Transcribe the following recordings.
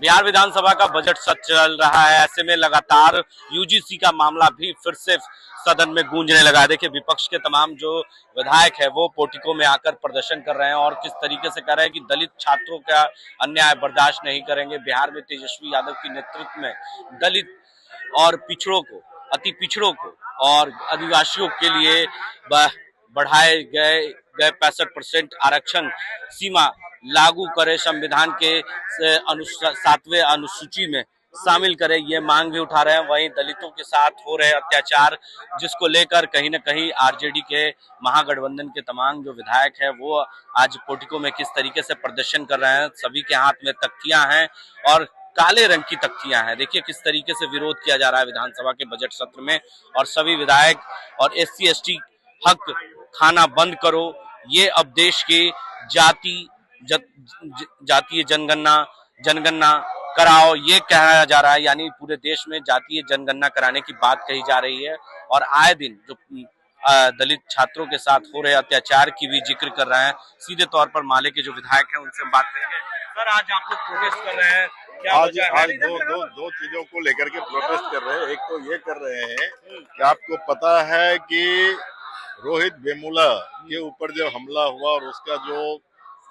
बिहार विधानसभा का बजट सत्र चल रहा है। ऐसे में लगातार यूजीसी का मामला भी फिर से सदन में गूंजने लगा है। देखिए, विपक्ष के तमाम जो विधायक है वो पोर्टिको में आकर प्रदर्शन कर रहे हैं और किस तरीके से कर रहे हैं कि दलित छात्रों का अन्याय बर्दाश्त नहीं करेंगे। बिहार में तेजस्वी यादव की नेतृत्व में दलित और पिछड़ों को, अति पिछड़ों को और आदिवासियों के लिए बढ़ाए गए 65% आरक्षण सीमा लागू करे, संविधान के 7वें अनुसूची में शामिल करे, ये मांग भी उठा रहे हैं। वहीं दलितों के साथ हो रहे अत्याचार, जिसको लेकर कहीं न कहीं आरजेडी के महागठबंधन के तमाम जो विधायक हैं वो आज पोर्टिको में किस तरीके से प्रदर्शन कर रहे हैं। सभी के हाथ में तख्तियां हैं और काले रंग की तख्तियां हैं। देखिए किस तरीके से विरोध किया जा रहा है विधानसभा के बजट सत्र में। और सभी विधायक और SC ST हक खाना बंद करो, ये अब देश की जातीय जनगणना कराओ, ये कहा जा रहा है। यानी पूरे देश में जातीय जनगणना कराने की बात कही जा रही है। और आए दिन जो दलित छात्रों के साथ हो रहे अत्याचार की भी जिक्र कर रहे हैं। सीधे तौर पर माले के जो विधायक हैं उनसे हम बात करेंगे। सर, आज आप लोग प्रोटेस्ट कर रहे हैं, क्या आज दो चीजों को लेकर के प्रोटेस्ट कर रहे हैं। एक तो ये कर रहे हैं कि आपको पता है कि रोहित वेमुला के ऊपर जब हमला हुआ और उसका जो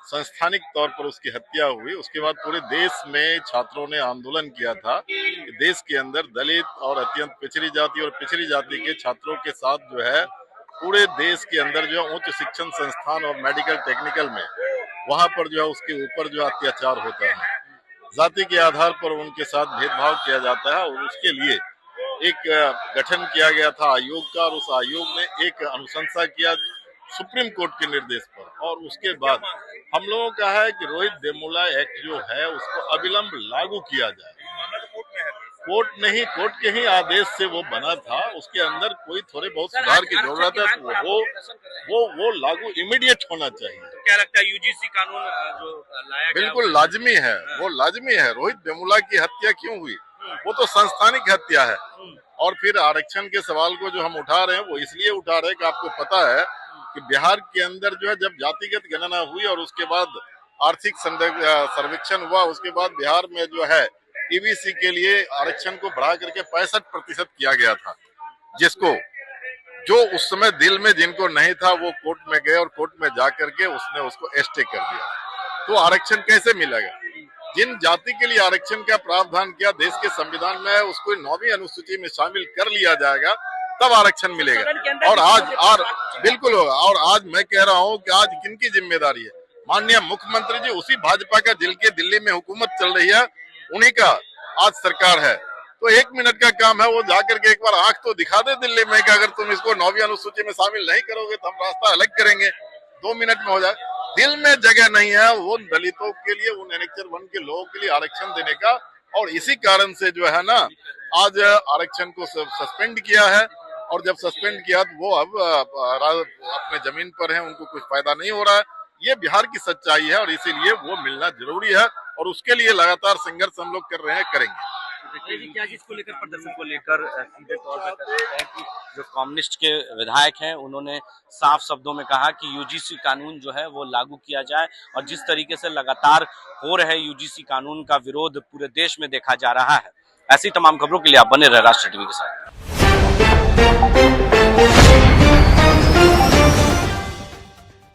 संस्थानिक तौर पर उसकी हत्या हुई, उसके बाद पूरे देश में छात्रों ने आंदोलन किया था कि देश के अंदर दलित और अत्यंत पिछड़ी जाति और पिछड़ी जाति के छात्रों के साथ जो है पूरे देश के अंदर जो है उच्च शिक्षण संस्थान और मेडिकल टेक्निकल में वहां पर जो है उसके ऊपर जो अत्याचार होता है, जाति के आधार पर उनके साथ भेदभाव किया जाता है। और उसके लिए एक गठन किया गया था आयोग का, और उस आयोग ने एक अनुशंसा किया सुप्रीम कोर्ट के निर्देश पर। और उसके बाद हम लोगों का है कि रोहित वेमुला एक्ट जो है उसको अविलंब लागू किया जाए। कोर्ट के ही आदेश से वो बना था, उसके अंदर कोई थोड़े बहुत सुधार की जरूरत है, तो वो लागू इमीडिएट होना चाहिए। तो क्या लगता है यूजीसी कानून जो लाया गया बिल्कुल लाजमी है, वो लाजमी है। रोहित वेमुला की हत्या क्यों हुई? वो तो संस्थानिक हत्या है। और फिर आरक्षण के सवाल को जो हम उठा रहे हैं वो इसलिए उठा रहे हैं कि आपको पता है कि बिहार के अंदर जो है जब जातिगत गणना हुई और उसके बाद आर्थिक सर्वेक्षण हुआ, उसके बाद बिहार में जो है EBC के लिए आरक्षण को बढ़ा करके 65% किया गया था, जिसको जो उस समय दिल में जिनको नहीं था वो कोर्ट में गए और कोर्ट में जा करके उसने उसको स्टे कर दिया। तो आरक्षण कैसे मिलेगा? जिन जाति के लिए आरक्षण का प्रावधान किया देश के संविधान में है, उसको 9वीं अनुसूची में शामिल कर लिया जाएगा, तब आरक्षण मिलेगा। और आज बिल्कुल होगा। और आज मैं कह रहा हूँ कि आज किनकी जिम्मेदारी है? माननीय मुख्यमंत्री जी, उसी भाजपा का दिल्ली में हुकूमत चल रही है, उन्हीं का आज सरकार है। तो 1 मिनट का काम है, वो जाकर के एक बार आंख तो दिखा दे दिल्ली में कि अगर तुम इसको 9वीं अनुसूची में शामिल नहीं करोगे तो हम रास्ता अलग करेंगे। 2 मिनट में हो जाए। दिल में जगह नहीं है वो दलितों के लिए, उन एनेक्चर 1 के लोगों के लिए आरक्षण देने का। और इसी कारण से जो है ना आज आरक्षण को सस्पेंड किया है। और जब सस्पेंड किया तो वो अब अपने जमीन पर हैं, उनको कुछ फायदा नहीं हो रहा है। ये बिहार की सच्चाई है और इसीलिए वो मिलना जरूरी है। और उसके लिए लगातार संघर्ष हम लोग कर रहे हैं, करेंगे। क्या जिसको लेकर प्रदर्शन को लेकर सीधे तौर पर कह सकते हैं कि जो कम्युनिस्ट के विधायक हैं उन्होंने साफ शब्दों में कहा कि यूजीसी कानून जो है वो लागू किया जाए। और जिस तरीके से लगातार हो रहे यूजीसी कानून का विरोध पूरे देश में देखा जा रहा है। ऐसी तमाम खबरों के लिए आप बने रहे राष्ट्र टीवी के साथ।